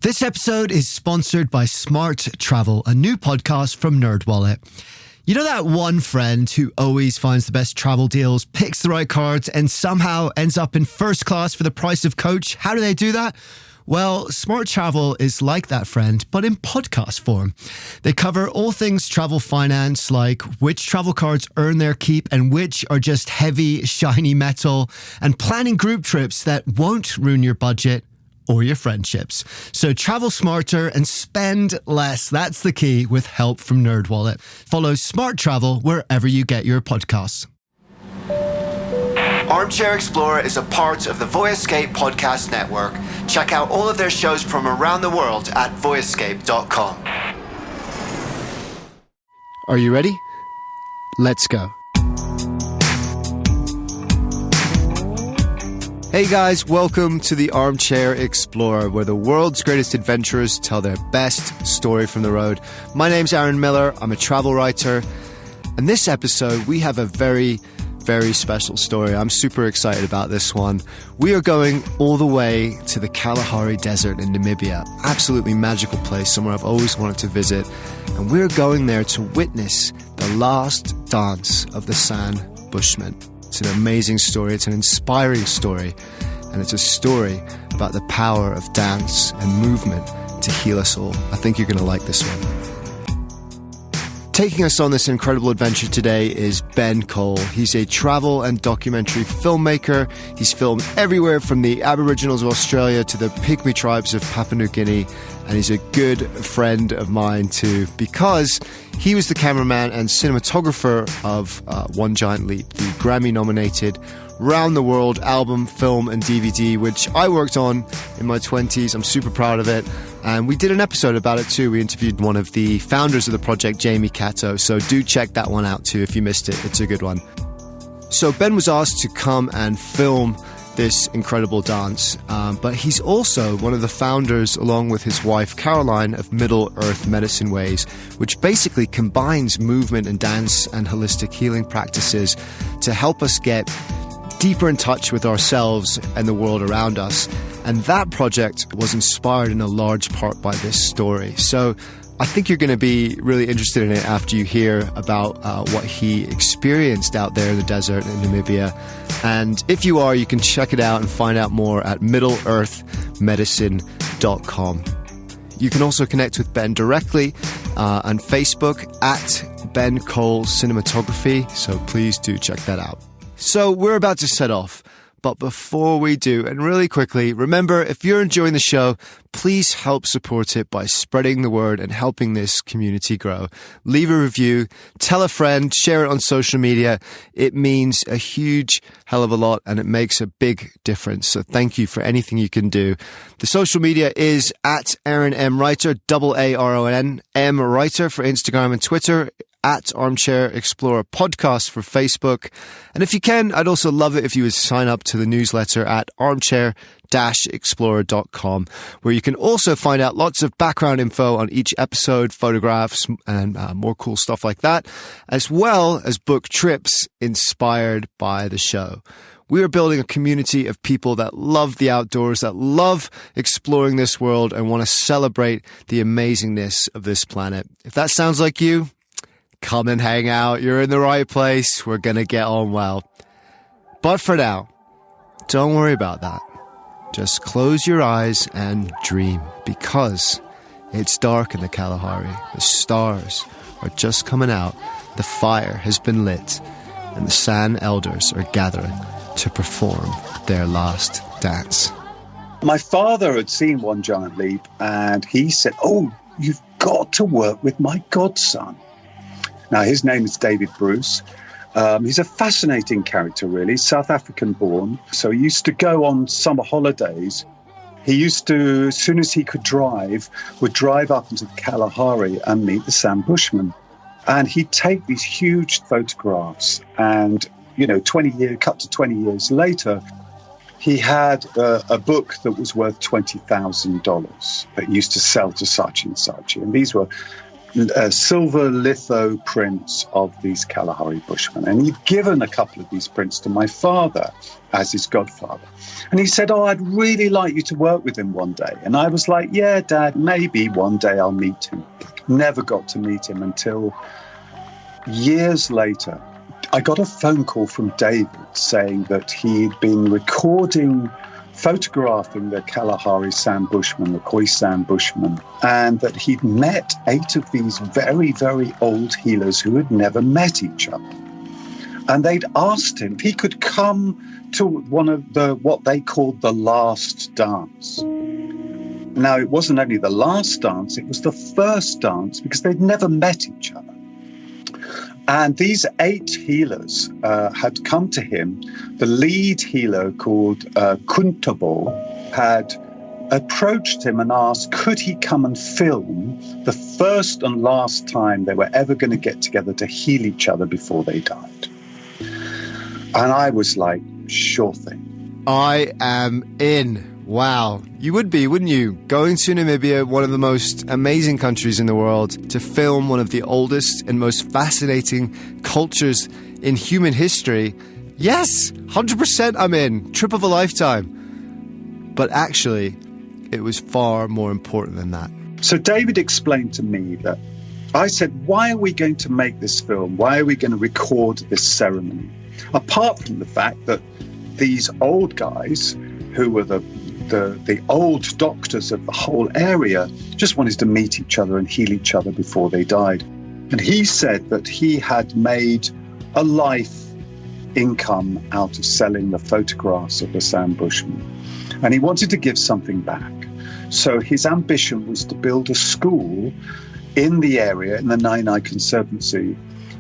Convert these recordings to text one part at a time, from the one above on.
This episode is sponsored by Smart Travel, a new podcast from NerdWallet. You know that one friend who always finds the best travel deals, picks the right cards, and somehow ends up in first class for the price of coach? How do they do that? Well, Smart Travel is like that friend, but in podcast form. They cover all things travel finance, like which travel cards earn their keep and which are just heavy, shiny metal, and planning group trips that won't ruin your budget or your friendships. So travel smarter and spend less. That's the key with help from NerdWallet. Follow Smart Travel wherever you get your podcasts. Armchair Explorer is a part of the Voyescape podcast network. Check out all of their shows from around the world at voyescape.com. Are you ready? Let's go. Hey guys, welcome to the Armchair Explorer, where the world's greatest adventurers tell their best story from the road. My name's Aaron Miller, I'm a travel writer, and this episode we have a very special story. I'm super excited about this one. We are going all the way to the Kalahari Desert in Namibia. Absolutely magical place, somewhere I've always wanted to visit, and we're going there to witness the last dance of the San Bushmen. It's an amazing story, it's an inspiring story, and it's a story about the power of dance and movement to heal us all. I think you're going to like this one. Taking us on this incredible adventure today is Ben Cole. He's a travel and documentary filmmaker. He's filmed everywhere from the Aboriginals of Australia to the Pygmy tribes of Papua New Guinea, and he's a good friend of mine too, because he was the cameraman and cinematographer of One Giant Leap, the Grammy-nominated round-the-world album, film and DVD, which I worked on in my 20s. I'm super proud of it. And we did an episode about it too. We interviewed one of the founders of the project, Jamie Cato. So do check that one out too if you missed it. It's a good one. So Ben was asked to come and film this incredible dance, but he's also one of the founders, along with his wife Caroline, of Middle Earth Medicine Ways, which basically combines movement and dance and holistic healing practices to help us get deeper in touch with ourselves and the world around us. And that project was inspired in a large part by this story. So I think you're going to be really interested in it after you hear about what he experienced out there in the desert in Namibia. And if you are, you can check it out and find out more at middleearthmedicine.com. You can also connect with Ben directly on Facebook at Ben Cole Cinematography. So please do check that out. So we're about to set off. But before we do, and really quickly, remember, if you're enjoying the show, please help support it by spreading the word and helping this community grow. Leave a review, tell a friend, share it on social media. It means a huge hell of a lot and it makes a big difference. So thank you for anything you can do. The social media is at Aaron M. Writer, AARON, M. Writer for Instagram and Twitter, at Armchair Explorer Podcast for Facebook. And if you can, I'd also love it if you would sign up to the newsletter at armchair-explorer.com, where you can also find out lots of background info on each episode, photographs, and more cool stuff like that, as well as book trips inspired by the show. We are building a community of people that love the outdoors, that love exploring this world, and want to celebrate the amazingness of this planet. If that sounds like you, come and hang out. You're in the right place. We're going to get on well. But for now, don't worry about that. Just close your eyes and dream, because it's dark in the Kalahari. The stars are just coming out. The fire has been lit, and the San Elders are gathering to perform their last dance. My father had seen One Giant Leap, and he said, "Oh, you've got to work with my godson." Now, his name is David Bruce. He's a fascinating character, really, South African born. So he used to go on summer holidays. He used to, as soon as he could drive, would drive up into the Kalahari and meet the San Bushmen. And he'd take these huge photographs. And, cut to 20 years later, he had a book that was worth $20,000 that used to sell to such and such. And these were silver litho prints of these Kalahari Bushmen. And he'd given a couple of these prints to my father as his godfather. And he said, oh, I'd really like you to work with him one day. And I was like, yeah, Dad, maybe one day I'll meet him. Never got to meet him until years later. I got a phone call from David saying that he'd been photographing the Kalahari Sand Bushmen, the Khoisan Bushmen, and that he'd met 8 of these very, very old healers who had never met each other. And they'd asked him if he could come to one of what they called the last dance. Now, it wasn't only the last dance, it was the first dance because they'd never met each other. And these 8 healers had come to him. The lead healer, called Kuntabo, had approached him and asked, could he come and film the first and last time they were ever going to get together to heal each other before they died? And I was like, sure thing. I am in. Wow. You would be, wouldn't you? Going to Namibia, one of the most amazing countries in the world, to film one of the oldest and most fascinating cultures in human history. Yes, 100% I'm in. Trip of a lifetime. But actually, it was far more important than that. So David explained to me that I said, why are we going to make this film? Why are we going to record this ceremony? Apart from the fact that these old guys, who were the old doctors of the whole area, just wanted to meet each other and heal each other before they died. And he said that he had made a life income out of selling the photographs of the Sand Bushmen. And he wanted to give something back. So his ambition was to build a school in the area, in the Nainai Conservancy,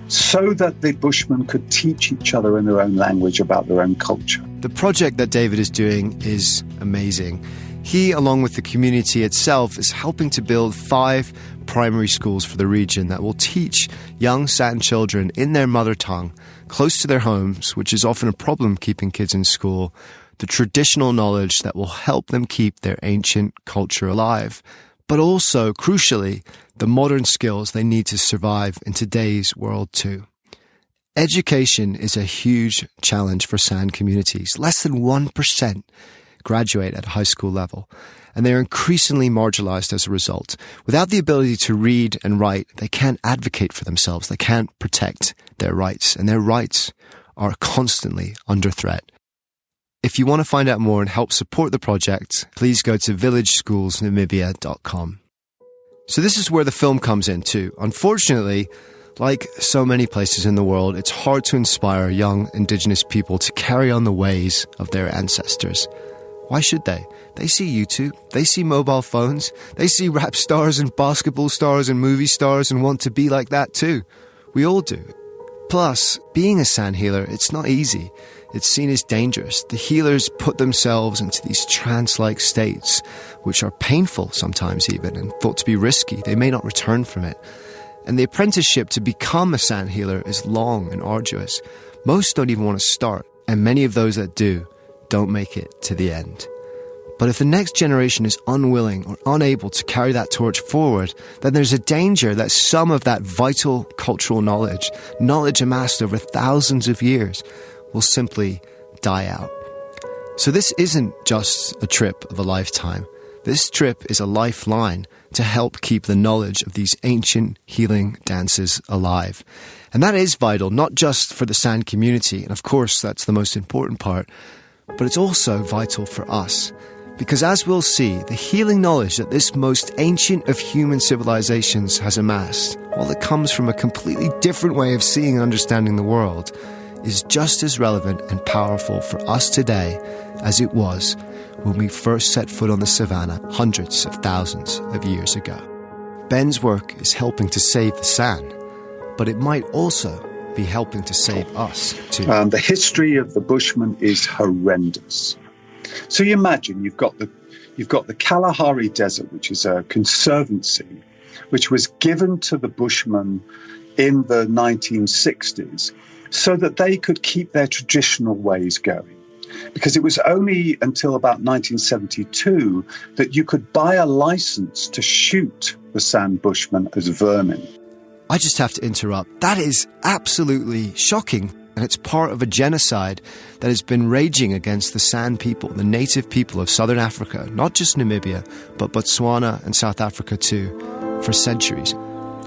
so that the Bushmen could teach each other in their own language about their own culture. The project that David is doing is amazing. He, along with the community itself, is helping to build 5 primary schools for the region that will teach young San children in their mother tongue, close to their homes, which is often a problem keeping kids in school, the traditional knowledge that will help them keep their ancient culture alive, but also, crucially, the modern skills they need to survive in today's world too. Education is a huge challenge for San communities. Less than 1% graduate at high school level, and they are increasingly marginalized as a result. Without the ability to read and write, they can't advocate for themselves. They can't protect their rights, and their rights are constantly under threat. If you want to find out more and help support the project, please go to villageschoolsnamibia.com. So this is where the film comes in too. Unfortunately, like so many places in the world, it's hard to inspire young Indigenous people to carry on the ways of their ancestors. Why should they? They see YouTube, they see mobile phones, they see rap stars and basketball stars and movie stars and want to be like that too. We all do. Plus, being a San healer, it's not easy. It's seen as dangerous. The healers put themselves into these trance-like states, which are painful sometimes even, and thought to be risky. They may not return from it. And the apprenticeship to become a San healer is long and arduous. Most don't even want to start, and many of those that do don't make it to the end. But if the next generation is unwilling or unable to carry that torch forward, then there's a danger that some of that vital cultural knowledge amassed over thousands of years, will simply die out. So this isn't just a trip of a lifetime. This trip is a lifeline to help keep the knowledge of these ancient healing dances alive. And that is vital, not just for the San community, and of course that's the most important part, but it's also vital for us. Because as we'll see, the healing knowledge that this most ancient of human civilizations has amassed, while it comes from a completely different way of seeing and understanding the world, is just as relevant and powerful for us today as it was when we first set foot on the savannah hundreds of thousands of years ago. Ben's work is helping to save the San, but it might also be helping to save us too. The history of the Bushmen is horrendous. So you imagine you've got the Kalahari Desert, which is a conservancy, which was given to the Bushmen in the 1960s so that they could keep their traditional ways going. Because it was only until about 1972 that you could buy a license to shoot the San Bushmen as vermin. I just have to interrupt. That is absolutely shocking. And it's part of a genocide that has been raging against the San people, the native people of southern Africa, not just Namibia, but Botswana and South Africa too, for centuries.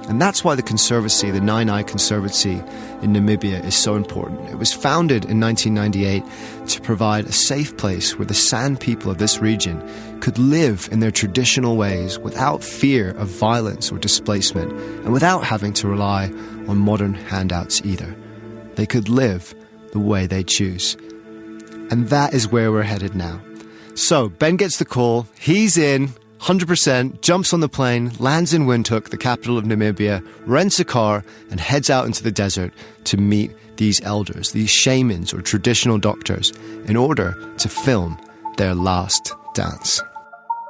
And that's why the Conservancy, the Nine-Eye Conservancy in Namibia, is so important. It was founded in 1998 to provide a safe place where the San people of this region could live in their traditional ways without fear of violence or displacement, and without having to rely on modern handouts either. They could live the way they choose. And that is where we're headed now. So Ben gets the call, he's in, 100%, jumps on the plane, lands in Windhoek, the capital of Namibia, rents a car and heads out into the desert to meet these elders, these shamans or traditional doctors, in order to film their last dance.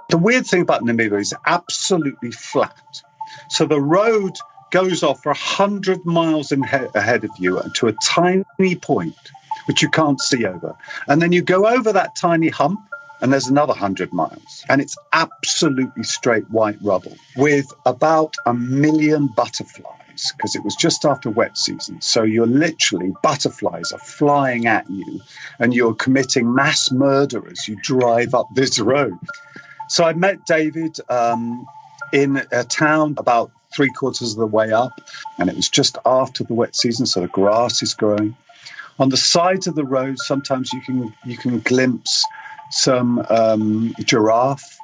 The weird thing about Namibia is absolutely flat. So the road goes off for 100 miles ahead of you to a tiny point, which you can't see over. And then you go over that tiny hump, and there's another 100 miles. And it's absolutely straight white rubble with about 1 million butterflies, because it was just after wet season. So you're literally, butterflies are flying at you, and you're committing mass murder as you drive up this road. So I met David in a town about 3/4 of the way up, and it was just after the wet season, so the grass is growing. On the sides of the road, sometimes you can glimpse some giraffe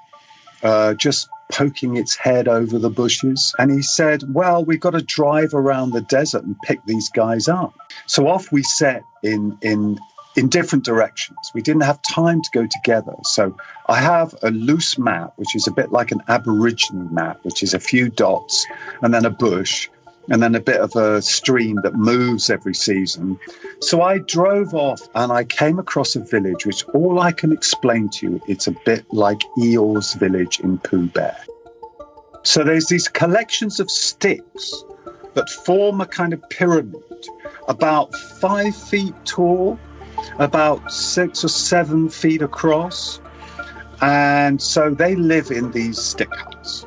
just poking its head over the bushes. And he said, well, we've got to drive around the desert and pick these guys up. So off we set in different directions. We didn't have time to go together. So I have a loose map, which is a bit like an Aborigine map, which is a few dots and then a bush and then a bit of a stream that moves every season. So I drove off and I came across a village, which all I can explain to you, it's a bit like Eeyore's village in Pooh Bear. So there's these collections of sticks that form a kind of pyramid, about 5 feet tall, about 6 or 7 feet across. And so they live in these stick huts.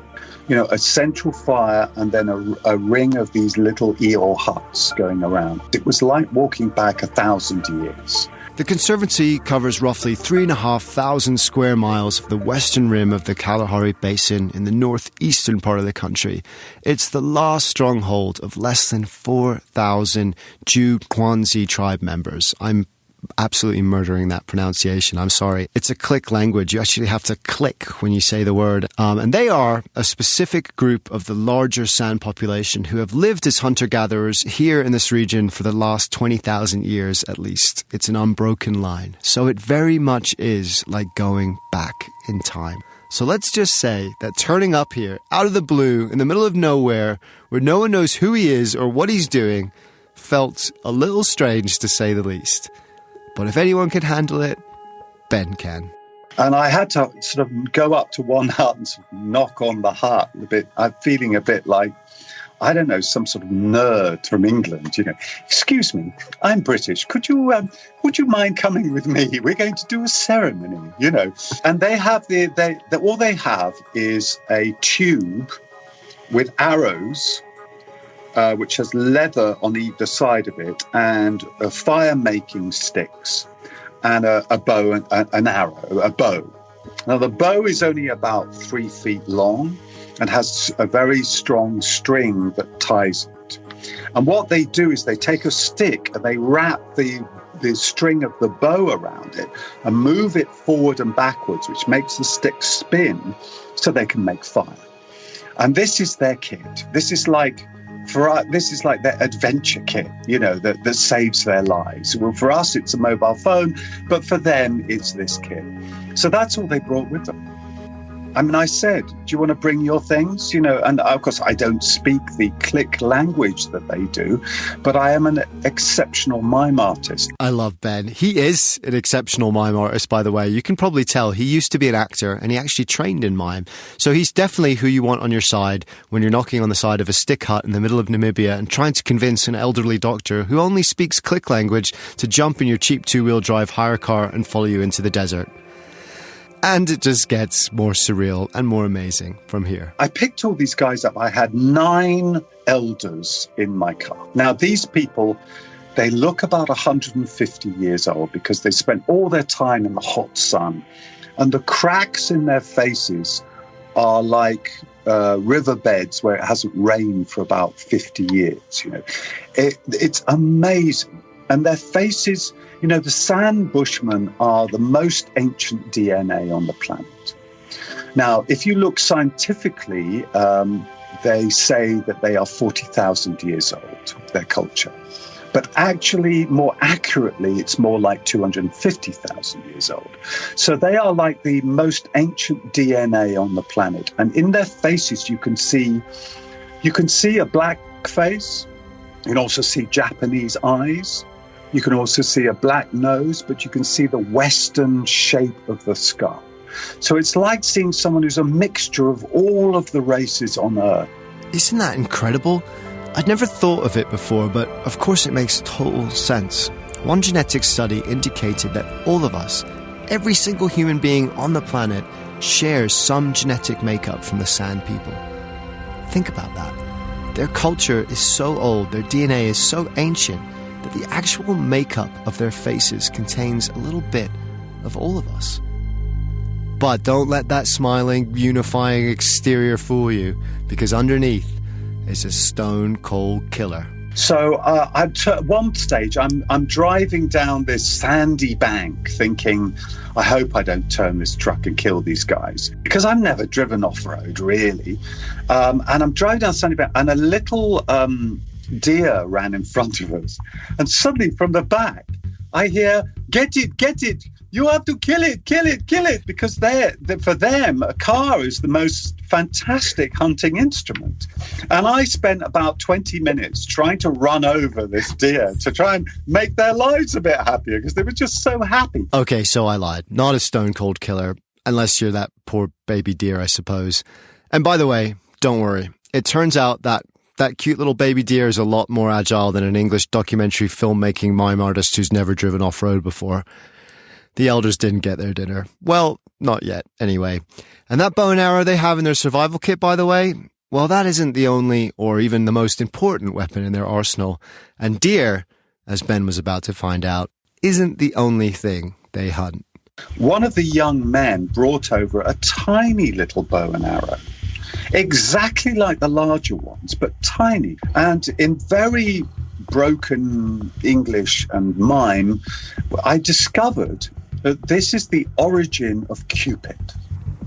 You know, a central fire and then a ring of these little Eeyore huts going around. It was like walking back 1,000 years. The Conservancy covers roughly 3,500 square miles of the western rim of the Kalahari Basin in the northeastern part of the country. It's the last stronghold of less than 4,000 Jew Kwanzi tribe members. I'm absolutely murdering that pronunciation. I'm sorry. It's a click language. You actually have to click when you say the word. And they are a specific group of the larger San population who have lived as hunter-gatherers here in this region for the last 20,000 years at least. It's an unbroken line. So it very much is like going back in time. So let's just say that turning up here, out of the blue, in the middle of nowhere, where no one knows who he is or what he's doing, felt a little strange to say the least. But if anyone can handle it, Ben can. And I had to sort of go up to one hut and sort of knock on the hut a bit. I'm feeling a bit like, I don't know, some sort of nerd from England, you know. Excuse me, I'm British. Would you mind coming with me? We're going to do a ceremony, you know. And they have all they have is a tube with arrows, which has leather on either side of it, and fire-making sticks, and a bow and an arrow, a bow. Now, the bow is only about 3 feet long and has a very strong string that ties it. And what they do is they take a stick and they wrap the string of the bow around it and move it forward and backwards, which makes the stick spin so they can make fire. And this is their kit. This is like their adventure kit, you know, that saves their lives. Well, for us, it's a mobile phone, but for them, it's this kit. So that's all they brought with them. I mean, I said, do you want to bring your things? You know, and of course, I don't speak the click language that they do, but I am an exceptional mime artist. I love Ben. He is an exceptional mime artist, by the way. You can probably tell he used to be an actor and he actually trained in mime. So he's definitely who you want on your side when you're knocking on the side of a stick hut in the middle of Namibia and trying to convince an elderly doctor who only speaks click language to jump in your cheap 2-wheel drive hire car and follow you into the desert. And it just gets more surreal and more amazing from here. I picked all these guys up. I had 9 elders in my car. Now, these people, they look about 150 years old because they spent all their time in the hot sun. And the cracks in their faces are like riverbeds where it hasn't rained for about 50 years. You know, it's amazing. And their faces, you know, the sand Bushmen are the most ancient DNA on the planet. Now, if you look scientifically, they say that they are 40,000 years old, their culture. But actually, more accurately, it's more like 250,000 years old. So they are like the most ancient DNA on the planet. And in their faces, you can see a black face. You can also see Japanese eyes. You can also see a black nose, but you can see the Western shape of the skull. So it's like seeing someone who's a mixture of all of the races on Earth. Isn't that incredible? I'd never thought of it before, but of course it makes total sense. One genetic study indicated that all of us, every single human being on the planet, shares some genetic makeup from the Sand people. Think about that. Their culture is so old, their DNA is so ancient, that the actual makeup of their faces contains a little bit of all of us. But don't let that smiling, unifying exterior fool you, because underneath is a stone-cold killer. So at one stage, I'm driving down this sandy bank thinking, I hope I don't turn this truck and kill these guys. Because I've never driven off-road, really. And I'm driving down sandy bank, and a little deer ran in front of us. And suddenly, from the back, I hear, get it. You have to kill it. Because for them, a car is the most fantastic hunting instrument. And I spent about 20 minutes trying to run over this deer to try and make their lives a bit happier because they were just so happy. Okay, so I lied. Not a stone-cold killer, unless you're that poor baby deer, I suppose. And by the way, don't worry. It turns out that cute little baby deer is a lot more agile than an English documentary filmmaking mime artist who's never driven off-road before. The elders didn't get their dinner. Well, not yet, anyway. And that bow and arrow they have in their survival kit, by the way, well, that isn't the only or even the most important weapon in their arsenal. And deer, as Ben was about to find out, isn't the only thing they hunt. One of the young men brought over a tiny little bow and arrow, exactly like the larger ones, but tiny. And in very broken English and mime, I discovered that this is the origin of Cupid.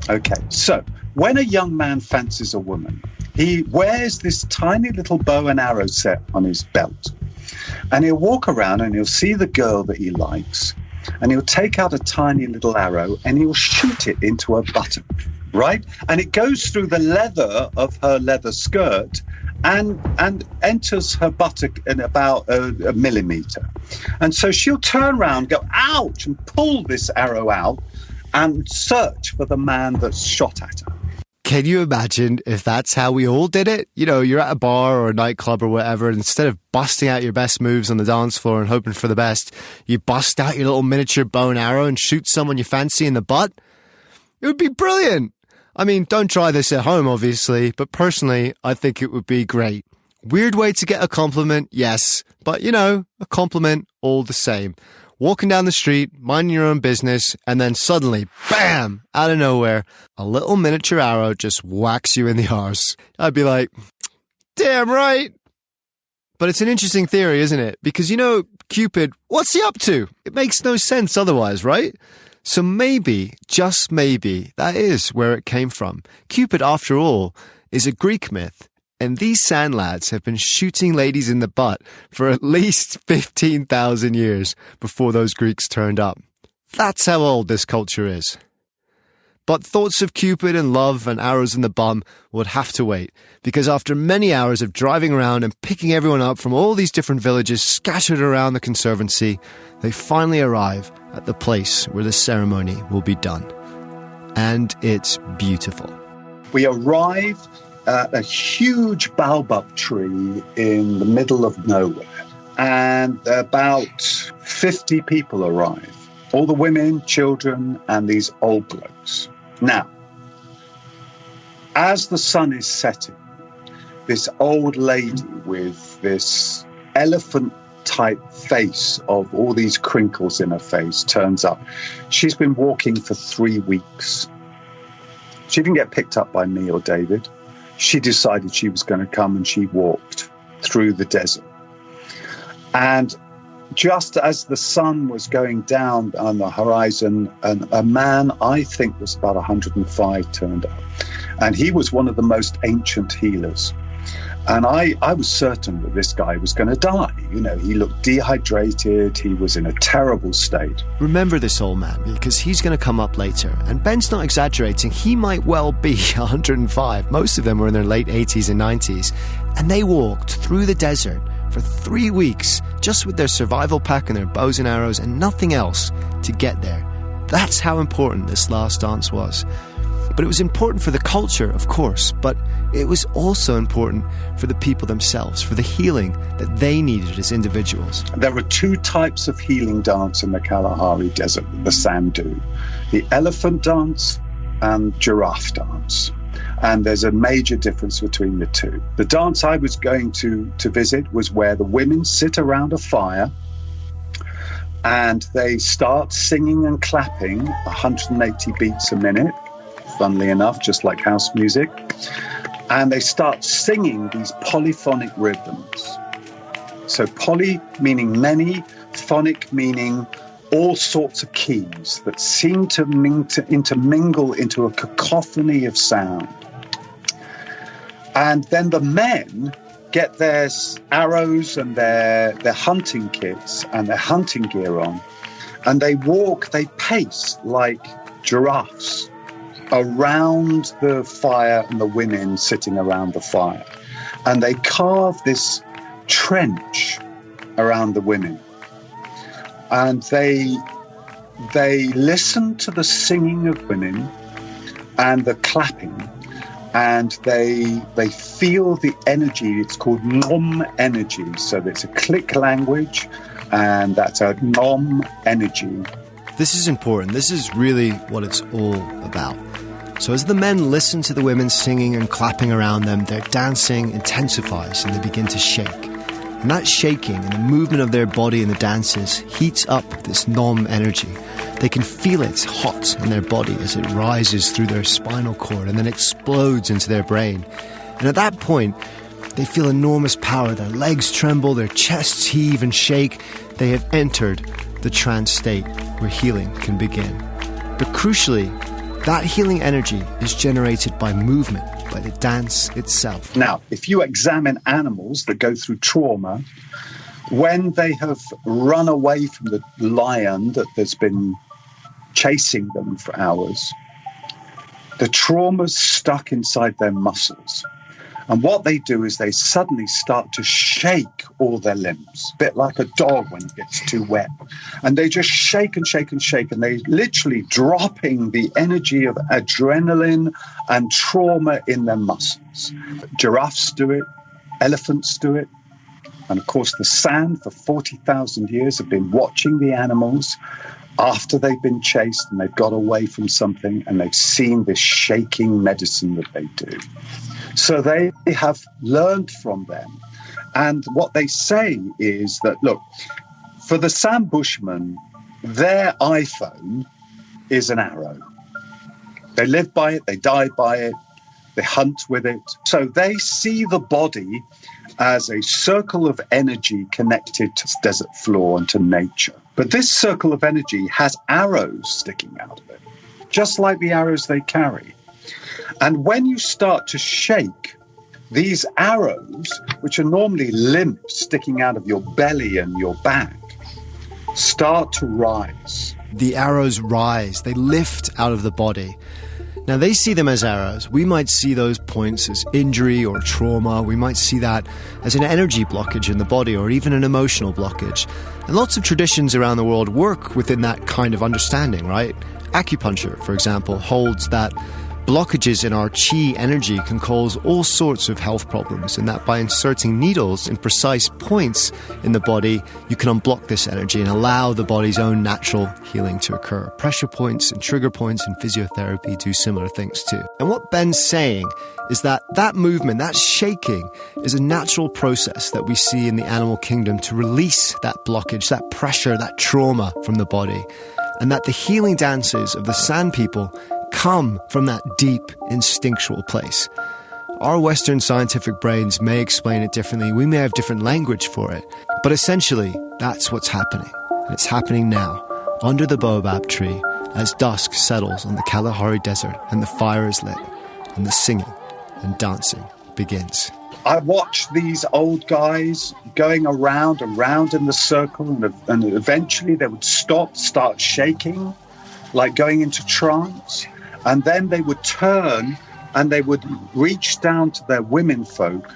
Okay, so when a young man fancies a woman, he wears this tiny little bow and arrow set on his belt. And he'll walk around and he'll see the girl that he likes, and he'll take out a tiny little arrow and he'll shoot it into her buttock, right? And it goes through the leather of her leather skirt and enters her buttock in about a millimeter. And so she'll turn around, go, ouch, and pull this arrow out and search for the man that's shot at her. Can you imagine if that's how we all did it? You know, you're at a bar or a nightclub or whatever, and instead of busting out your best moves on the dance floor and hoping for the best, you bust out your little miniature bow and arrow and shoot someone you fancy in the butt? It would be brilliant. I mean, don't try this at home, obviously, but personally, I think it would be great. Weird way to get a compliment, yes, but you know, a compliment all the same. Walking down the street, minding your own business, and then suddenly, bam, out of nowhere, a little miniature arrow just whacks you in the arse. I'd be like, damn right. But it's an interesting theory, isn't it? Because, you know, Cupid, what's he up to? It makes no sense otherwise, right? So maybe, just maybe, that is where it came from. Cupid, after all, is a Greek myth. And these sand lads have been shooting ladies in the butt for at least 15,000 years before those Greeks turned up. That's how old this culture is. But thoughts of Cupid and love and arrows in the bum would have to wait, because after many hours of driving around and picking everyone up from all these different villages scattered around the conservancy, they finally arrive at the place where the ceremony will be done. And it's beautiful. We arrived at a huge Baobab tree in the middle of nowhere, and about 50 people arrive. All the women, children, and these old blokes. Now, as the sun is setting, this old lady with this elephant-type face of all these crinkles in her face turns up. She's been walking for 3 weeks. She didn't get picked up by me or David. She decided she was going to come, and she walked through the desert. And just as the sun was going down on the horizon, a man, I think was about 105, turned up. And he was one of the most ancient healers. And I was certain that this guy was going to die. You know, he looked dehydrated. He was in a terrible state. Remember this old man, because he's going to come up later. And Ben's not exaggerating. He might well be 105. Most of them were in their late 80s and 90s. And they walked through the desert for 3 weeks, just with their survival pack and their bows and arrows and nothing else to get there. That's how important this last dance was. But it was important for the culture, of course, but it was also important for the people themselves, for the healing that they needed as individuals. There are 2 types of healing dance in the Kalahari Desert, the Sandu. The elephant dance and giraffe dance. And there's a major difference between the 2. The dance I was going to visit was where the women sit around a fire and they start singing and clapping 180 beats a minute, funnily enough, just like house music. And they start singing these polyphonic rhythms. So poly meaning many, phonic meaning all sorts of keys that seem to intermingle into a cacophony of sound. And then the men get their arrows and their hunting kits and their hunting gear on, and they pace like giraffes around the fire and the women sitting around the fire. And they carve this trench around the women. And they listen to the singing of women and the clapping, and they feel the energy. It's called Nom energy. So it's a click language, and that's a Nom energy. This is important. This is really what it's all about. So as the men listen to the women singing and clapping around them, their dancing intensifies and they begin to shake. And that shaking and the movement of their body in the dances heats up this Nom energy. They can feel it hot in their body as it rises through their spinal cord and then explodes into their brain. And at that point, they feel enormous power. Their legs tremble, their chests heave and shake. They have entered the trance state where healing can begin. But crucially, that healing energy is generated by movement, by the dance itself. Now, if you examine animals that go through trauma, when they have run away from the lion that's been chasing them for hours, the trauma's stuck inside their muscles. And what they do is they suddenly start to shake all their limbs, a bit like a dog when it gets too wet. And they just shake and shake and shake, and they literally dropping the energy of adrenaline and trauma in their muscles. Giraffes do it, elephants do it. And of course, the San for 40,000 years have been watching the animals after they've been chased and they've got away from something, and they've seen this shaking medicine that they do. So they have learned from them. And what they say is that, look, for the San Bushmen, their iPhone is an arrow. They live by it, they die by it, they hunt with it. So they see the body as a circle of energy connected to the desert floor and to nature. But this circle of energy has arrows sticking out of it, just like the arrows they carry. And when you start to shake, these arrows, which are normally limp, sticking out of your belly and your back, start to rise. The arrows rise, they lift out of the body. Now, they see them as arrows. We might see those points as injury or trauma. We might see that as an energy blockage in the body or even an emotional blockage. And lots of traditions around the world work within that kind of understanding, right? Acupuncture, for example, holds that blockages in our chi energy can cause all sorts of health problems, and that by inserting needles in precise points in the body, you can unblock this energy and allow the body's own natural healing to occur. Pressure points and trigger points in physiotherapy do similar things too. And what Ben's saying is that movement, that shaking, is a natural process that we see in the animal kingdom to release that blockage, that pressure, that trauma from the body, and that the healing dances of the San people come from that deep instinctual place. Our Western scientific brains may explain it differently, we may have different language for it, but essentially that's what's happening. And it's happening now, under the Baobab tree, as dusk settles on the Kalahari Desert and the fire is lit, and the singing and dancing begins. I watched these old guys going around and round in the circle, and eventually they would start shaking, like going into trance. And then they would turn and they would reach down to their women folk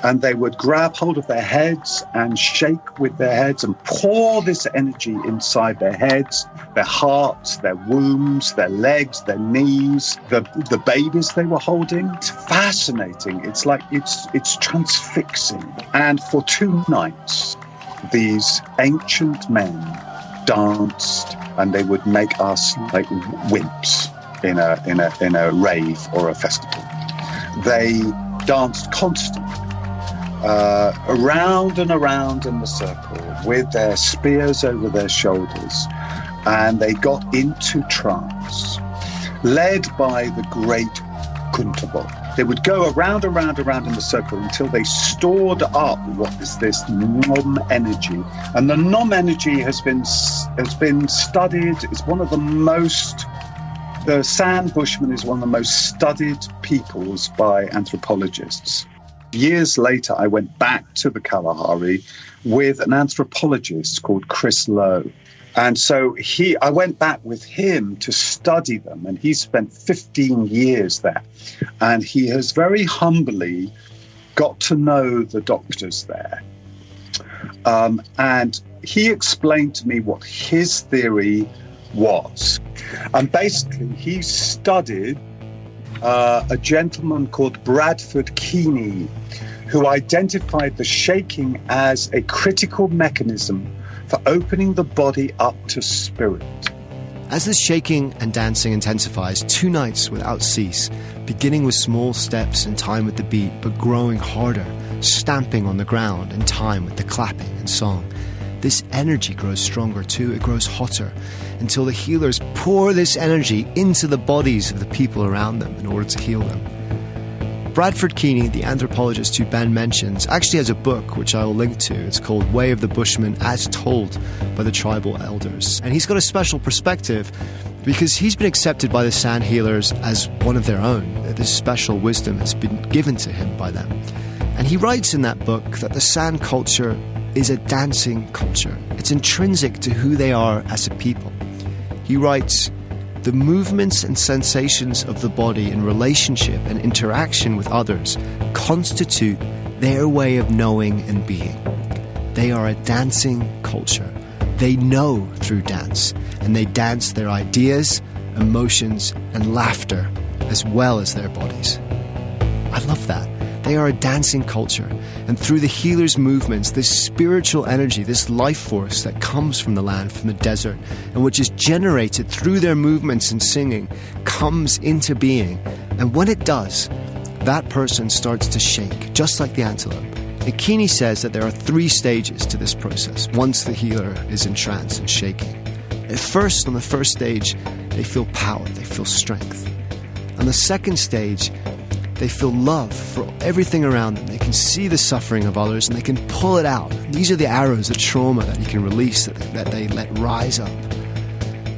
and they would grab hold of their heads and shake with their heads and pour this energy inside their heads, their hearts, their wombs, their legs, their knees, the babies they were holding. It's fascinating. It's like it's transfixing. And for 2 nights, these ancient men danced and they would make us like wimps in a rave or a festival. They danced constantly, around and around in the circle with their spears over their shoulders, and they got into trance, led by the great Kuntabo. They would go around and round in the circle until they stored up what is this Nom energy. And the Nom energy has been studied. It's one of the most... The San Bushman is one of the most studied peoples by anthropologists. Years later, I went back to the Kalahari with an anthropologist called Chris Lowe. And so I went back with him to study them, and he spent 15 years there. And he has very humbly got to know the doctors there. And he explained to me what his theory was. And basically, he studied a gentleman called Bradford Keeney, who identified the shaking as a critical mechanism for opening the body up to spirit. As the shaking and dancing intensifies 2 nights without cease, beginning with small steps in time with the beat, but growing harder, stamping on the ground in time with the clapping and song, this energy grows stronger too, it grows hotter, until the healers pour this energy into the bodies of the people around them in order to heal them. Bradford Keeney, the anthropologist who Ben mentions, actually has a book which I will link to. It's called Way of the Bushmen as Told by the Tribal Elders. And he's got a special perspective because he's been accepted by the San healers as one of their own. This special wisdom has been given to him by them. And he writes in that book that the San culture is a dancing culture. It's intrinsic to who they are as a people. He writes, "The movements and sensations of the body in relationship and interaction with others constitute their way of knowing and being. They are a dancing culture. They know through dance, and they dance their ideas, emotions, and laughter as well as their bodies." I love that. They are a dancing culture, and through the healers' movements, this spiritual energy, this life force that comes from the land, from the desert, and which is generated through their movements and singing, comes into being. And when it does, that person starts to shake, just like the antelope. And Keeney says that there are 3 stages to this process once the healer is in trance and shaking. At first, on the first stage, they feel power, they feel strength. On the second stage, they feel love for everything around them. They can see the suffering of others and they can pull it out. These are the arrows of trauma that you can release, that they let rise up.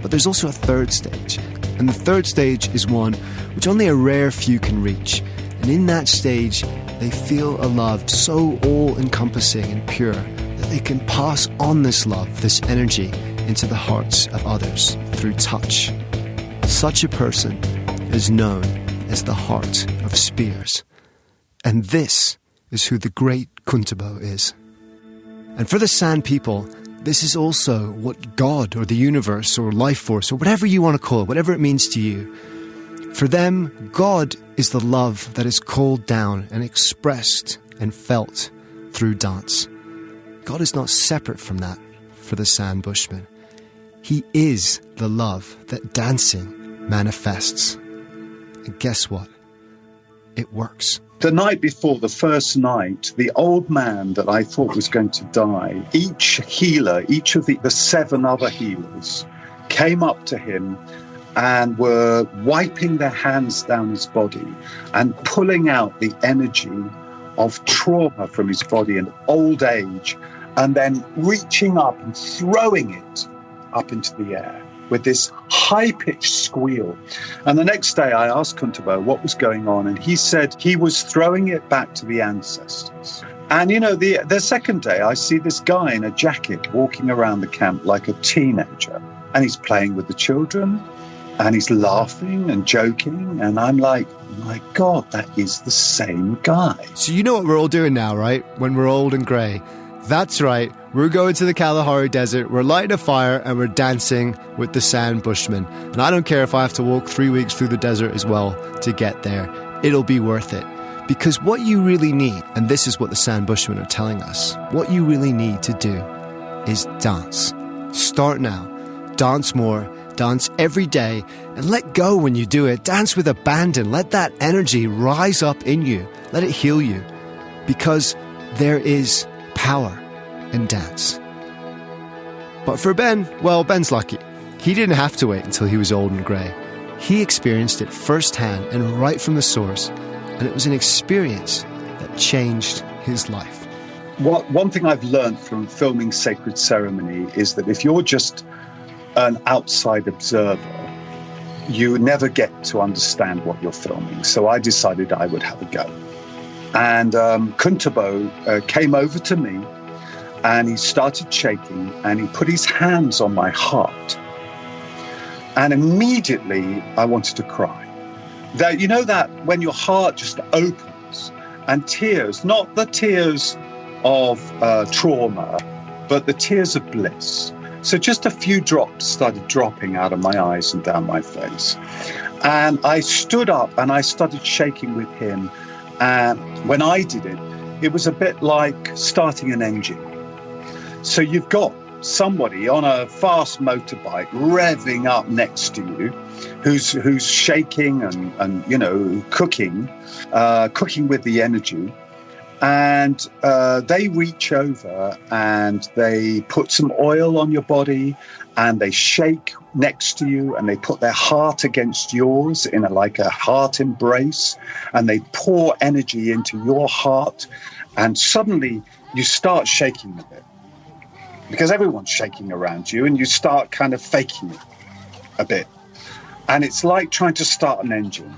But there's also a third stage. And the third stage is one which only a rare few can reach. And in that stage, they feel a love so all-encompassing and pure that they can pass on this love, this energy, into the hearts of others through touch. Such a person is known as the heart of spears. And this is who the great Kuntabo is. And for the San people, this is also what God or the universe or life force or whatever you want to call it, whatever it means to you, For them, God is the love that is called down and expressed and felt through dance. God is not separate from that for the San Bushmen. He is the love that dancing manifests. And guess what? It works. The night before, the first night, the old man that I thought was going to die, each healer, each of the 7 other healers came up to him and were wiping their hands down his body and pulling out the energy of trauma from his body and old age, and then reaching up and throwing it up into the air with this high-pitched squeal. And the next day I asked Kuntabo what was going on, and he said he was throwing it back to the ancestors. And, you know, the second day I see this guy in a jacket walking around the camp like a teenager, and he's playing with the children, and he's laughing and joking, and I'm like, my God, that is the same guy. So you know what we're all doing now, right? When we're old and grey. That's right, we're going to the Kalahari Desert, we're lighting a fire, and we're dancing with the San Bushmen. And I don't care if I have to walk 3 weeks through the desert as well to get there. It'll be worth it. Because what you really need, and this is what the San Bushmen are telling us, what you really need to do is dance. Start now. Dance more. Dance every day. And let go when you do it. Dance with abandon. Let that energy rise up in you. Let it heal you. Because there is power in dance. But for Ben, well, Ben's lucky. He didn't have to wait until he was old and grey. He experienced it firsthand and right from the source. And it was an experience that changed his life. One thing I've learned from filming Sacred Ceremony is that if you're just an outside observer, you never get to understand what you're filming. So I decided I would have a go. And Kuntabo came over to me, and he started shaking, and he put his hands on my heart. And immediately I wanted to cry. That, you know, that when your heart just opens and tears, not the tears of trauma, but the tears of bliss. So just a few drops started dropping out of my eyes and down my face. And I stood up and I started shaking with him. And when I did it, it was a bit like starting an engine. So you've got somebody on a fast motorbike revving up next to you who's shaking and you know, cooking with the energy. And they reach over and they put some oil on your body and they shake next to you and they put their heart against yours in like a heart embrace, and they pour energy into your heart, and suddenly you start shaking a bit because everyone's shaking around you, and you start kind of faking it a bit. And it's like trying to start an engine.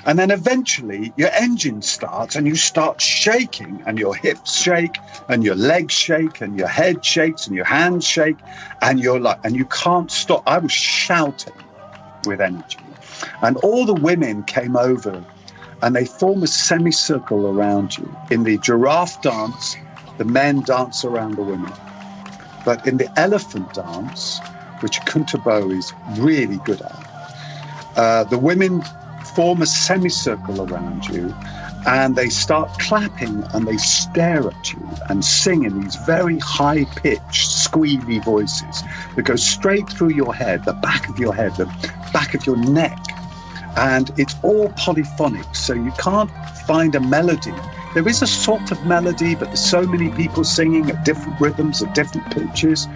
And then eventually your engine starts and you start shaking, and your hips shake and your legs shake and your head shakes and your hands shake, and you're like, and you can't stop. I was shouting with energy. And all the women came over and they form a semicircle around you. In the giraffe dance, the men dance around the women. But in the elephant dance, which Kuntabo is really good at, the women form a semicircle around you, and they start clapping and they stare at you and sing in these very high-pitched, squealy voices that go straight through your head, the back of your head, the back of your neck. And it's all polyphonic, so you can't find a melody. There is a sort of melody, but there's so many people singing at different rhythms, at different pitches,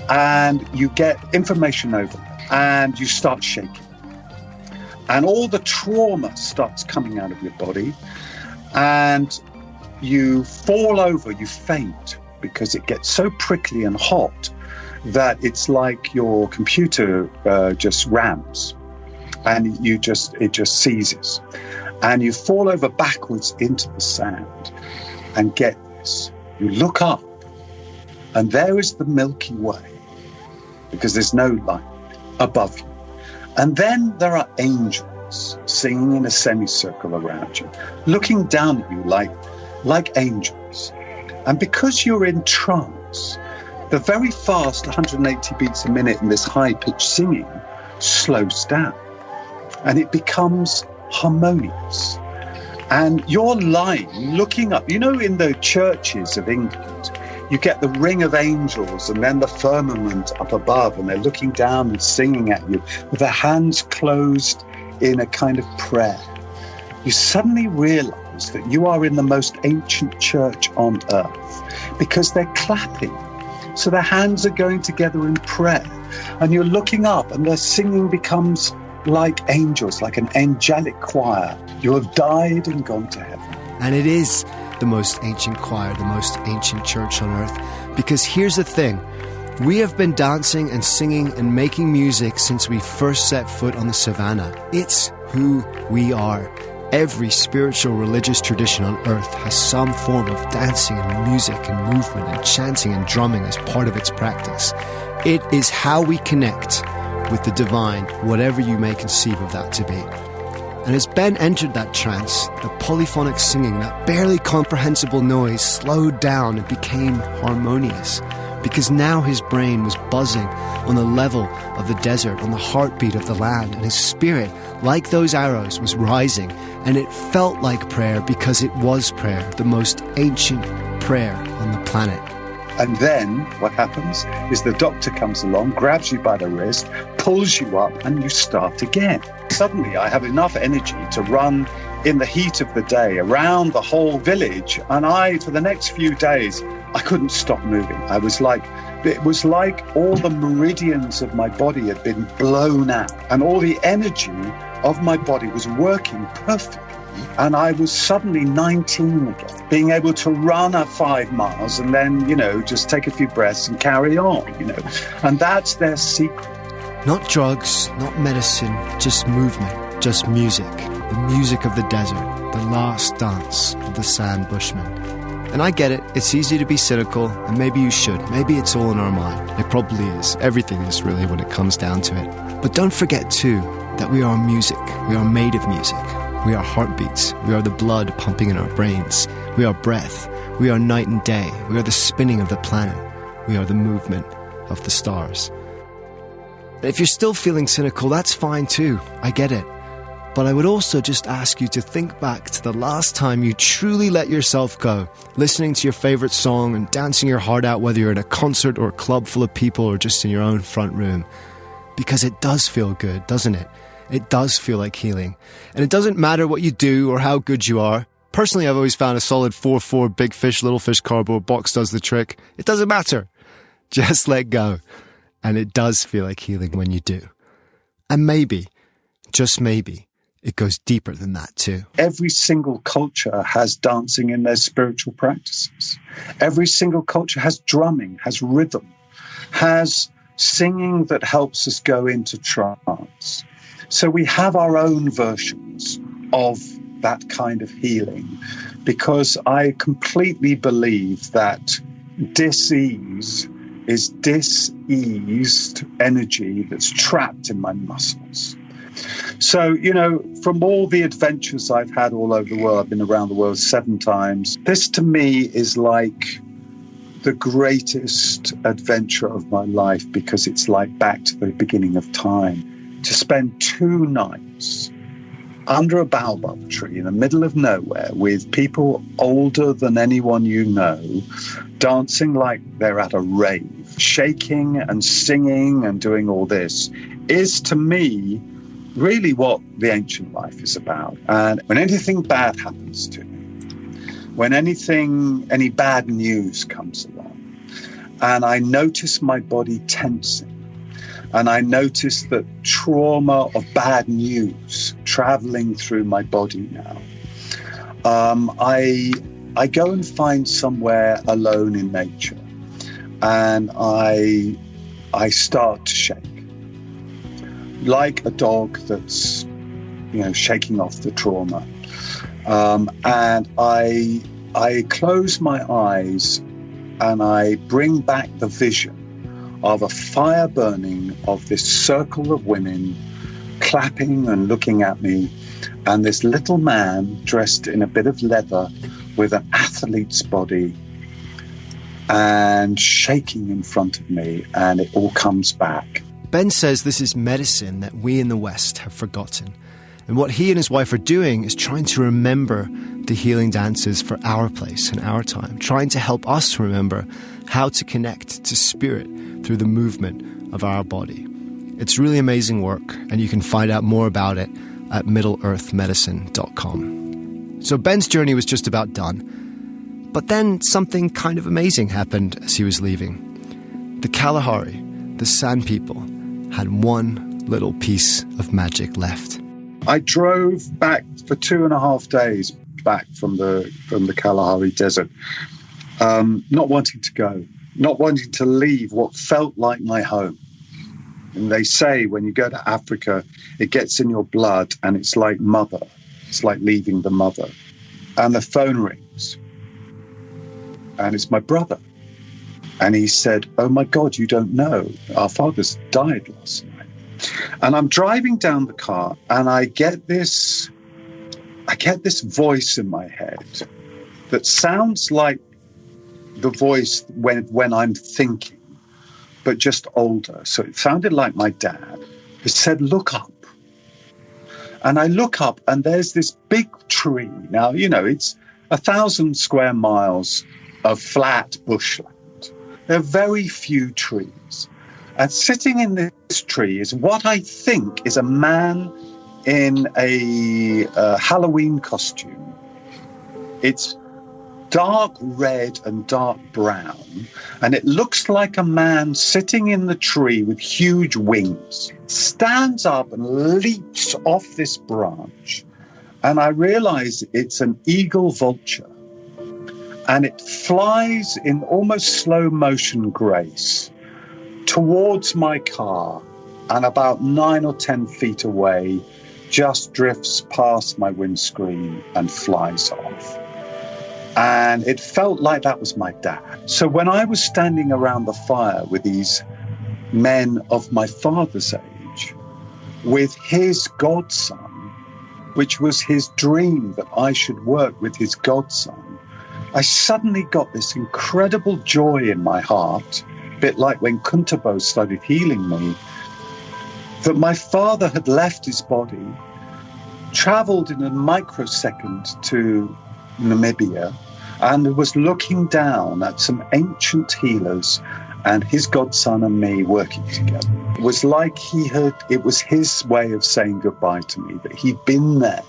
and you get information over it, and you start shaking. And all the trauma starts coming out of your body, and you fall over, you faint, because it gets so prickly and hot that it's like your computer just rams, and it just seizes. And you fall over backwards into the sand. And get this, you look up, and there is the Milky Way, because there's no light above you. And then there are angels singing in a semicircle around you, looking down at you like angels. And because you're in trance, the very fast 180 beats a minute in this high-pitched singing slows down. and it becomes harmonious. And you're lying, looking up, you know, in the churches of England, you get the ring of angels and then the firmament up above, and they're looking down and singing at you with their hands closed in a kind of prayer. You suddenly realize that you are in the most ancient church on earth because they're clapping. So their hands are going together in prayer, and you're looking up and their singing becomes like angels, like an angelic choir. You have died and gone to heaven. And it is the most ancient choir, the most ancient church on earth. Because here's the thing. We have been dancing and singing and making music since we first set foot on the savannah. It's who we are. Every spiritual religious tradition on earth has some form of dancing and music and movement and chanting and drumming as part of its practice. It is how we connect with the divine, whatever you may conceive of that to be. And as Ben entered that trance, the polyphonic singing, that barely comprehensible noise slowed down and became harmonious, because now his brain was buzzing on the level of the desert, on the heartbeat of the land, and his spirit, like those arrows, was rising, and it felt like prayer because it was prayer, the most ancient prayer on the planet. And then what happens is the doctor comes along, grabs you by the wrist, pulls you up, and you start again. Suddenly I have enough energy to run in the heat of the day around the whole village. And for the next few days, I couldn't stop moving. It was like all the meridians of my body had been blown out, and all the energy of my body was working perfectly. And I was suddenly 19 again, being able to run at 5 miles and then, just take a few breaths and carry on, And that's their secret. Not drugs, not medicine, just movement, just music. The music of the desert, the last dance of the sand Bushmen. And I get it, it's easy to be cynical, and maybe you should. Maybe it's all in our mind. It probably is. Everything is really when it comes down to it. But don't forget too that we are music. We are made of music. We are heartbeats. We are the blood pumping in our brains. We are breath. We are night and day. We are the spinning of the planet. We are the movement of the stars. If you're still feeling cynical, that's fine too. I get it. But I would also just ask you to think back to the last time you truly let yourself go, listening to your favorite song and dancing your heart out, whether you're in a concert or a club full of people or just in your own front room. Because it does feel good, doesn't it? It does feel like healing. And it doesn't matter what you do or how good you are. Personally, I've always found a solid 4-4 big fish, little fish cardboard box does the trick. It doesn't matter. Just let go. And it does feel like healing when you do. And maybe, just maybe, it goes deeper than that too. Every single culture has dancing in their spiritual practices. Every single culture has drumming, has rhythm, has singing that helps us go into trance. So we have our own versions of that kind of healing, because I completely believe that dis-ease is diseased energy that's trapped in my muscles. So, from all the adventures I've had all over the world, I've been around the world 7 times, this to me is like the greatest adventure of my life, because it's like back to the beginning of time. To spend 2 nights under a baobab tree in the middle of nowhere with people older than anyone you know, dancing like they're at a rave, shaking and singing and doing all this, is to me really what the ancient life is about. And when anything bad happens to me, when any bad news comes along, and I notice my body tensing, and I notice the trauma of bad news traveling through my body now, I go and find somewhere alone in nature, and I start to shake like a dog that's shaking off the trauma, and I close my eyes and I bring back the vision of a fire burning, of this circle of women clapping and looking at me, and this little man dressed in a bit of leather with an athlete's body and shaking in front of me, and it all comes back. Ben says this is medicine that we in the West have forgotten. And what he and his wife are doing is trying to remember the healing dances for our place and our time, trying to help us remember how to connect to spirit through the movement of our body. It's really amazing work, and you can find out more about it at middleearthmedicine.com. So Ben's journey was just about done. But then something kind of amazing happened as he was leaving. The Kalahari, the Sand People, had one little piece of magic left. I drove back for 2.5 days back from the Kalahari Desert, not wanting to go, not wanting to leave what felt like my home. And they say when you go to Africa, it gets in your blood and it's like mother. It's like leaving the mother. And the phone rings. And it's my brother. And he said, "Oh my God, you don't know. Our father's died last night." And I'm driving down the car and I get this voice in my head that sounds like the voice when I'm thinking, but just older. So it sounded like my dad. It said, "Look up." And I look up and there's this big tree. Now, it's 1,000 square miles of flat bushland. There are very few trees. And sitting in this tree is what I think is a man in a Halloween costume. It's dark red and dark brown, and it looks like a man sitting in the tree with huge wings. Stands up and leaps off this branch, and I realize it's an eagle vulture. And it flies in almost slow motion grace towards my car, and about 9 or 10 feet away, just drifts past my windscreen and flies off. And it felt like that was my dad. So when I was standing around the fire with these men of my father's age, with his godson, which was his dream that I should work with his godson, I suddenly got this incredible joy in my heart, a bit like when Kuntabo started healing me, that my father had left his body, traveled in a microsecond to Namibia, and was looking down at some ancient healers and his godson and me working together. It was like it was his way of saying goodbye to me, that he'd been there,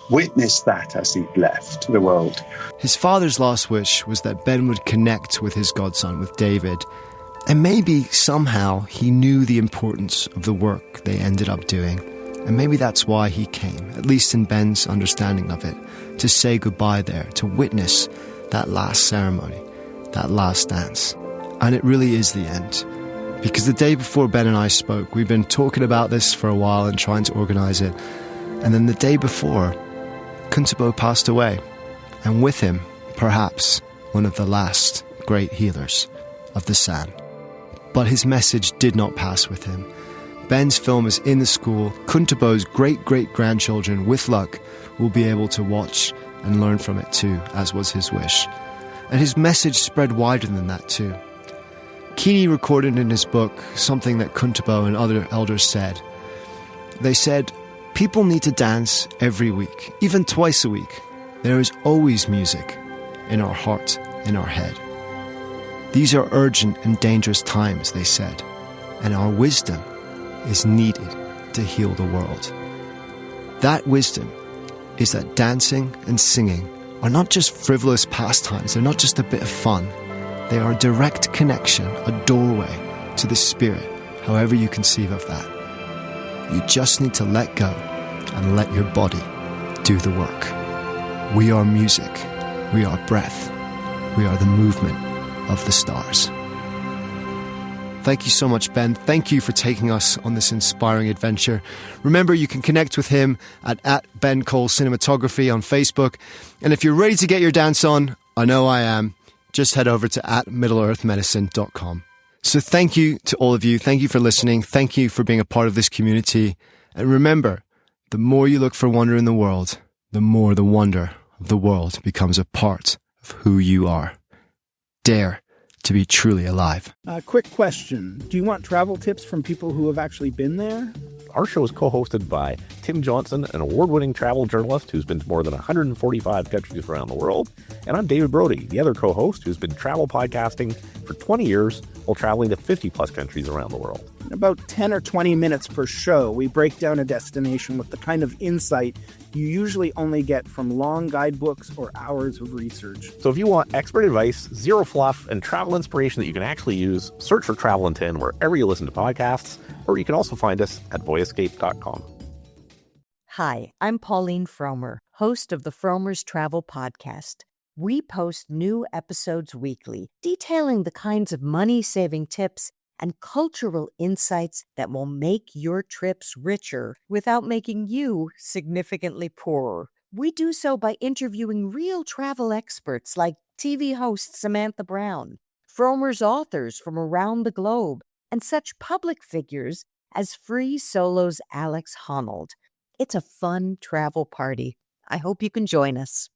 witnessed that as he'd left the world. His father's last wish was that Ben would connect with his godson, with David, and maybe somehow he knew the importance of the work they ended up doing. And maybe that's why he came, at least in Ben's understanding of it, to say goodbye there, to witness that last ceremony, that last dance. And it really is the end. Because the day before Ben and I spoke, we've been talking about this for a while and trying to organise it. And then the day before, Kuntabo passed away. And with him, perhaps, one of the last great healers of the San. But his message did not pass with him. Ben's film is in the school. Kuntabo's great-great-grandchildren, with luck, will be able to watch and learn from it too, as was his wish. And his message spread wider than that too. Kini recorded in his book something that Kuntabo and other elders said. They said, "People need to dance every week, even twice a week. There is always music in our heart, in our head. These are urgent and dangerous times," they said, "and our wisdom is needed to heal the world." That wisdom is that dancing and singing are not just frivolous pastimes, they're not just a bit of fun. They are a direct connection, a doorway to the spirit, however you conceive of that. You just need to let go and let your body do the work. We are music, we are breath, we are the movement of the stars. Thank you so much, Ben. Thank you for taking us on this inspiring adventure. Remember, you can connect with him at Ben Cole Cinematography on Facebook. And if you're ready to get your dance on, I know I am, just head over to @middleearthmedicine.com. So thank you to all of you. Thank you for listening. Thank you for being a part of this community. And remember, the more you look for wonder in the world, the more the wonder of the world becomes a part of who you are. Dare to be truly alive. Quick question. Do you want travel tips from people who have actually been there? Our show is co-hosted by Tim Johnson, an award-winning travel journalist who's been to more than 145 countries around the world. And I'm David Brody, the other co-host who's been travel podcasting for 20 years while traveling to 50-plus countries around the world. In about 10 or 20 minutes per show, we break down a destination with the kind of insight you usually only get from long guidebooks or hours of research. So if you want expert advice, zero fluff, and travel inspiration that you can actually use, search for Travel in 10 wherever you listen to podcasts, or you can also find us at voyescape.com. Hi, I'm Pauline Fromer, host of the Fromer's Travel Podcast. We post new episodes weekly, detailing the kinds of money-saving tips and cultural insights that will make your trips richer without making you significantly poorer. We do so by interviewing real travel experts like TV host Samantha Brown, Fromer's authors from around the globe, and such public figures as Free Solo's Alex Honnold. It's a fun travel party. I hope you can join us.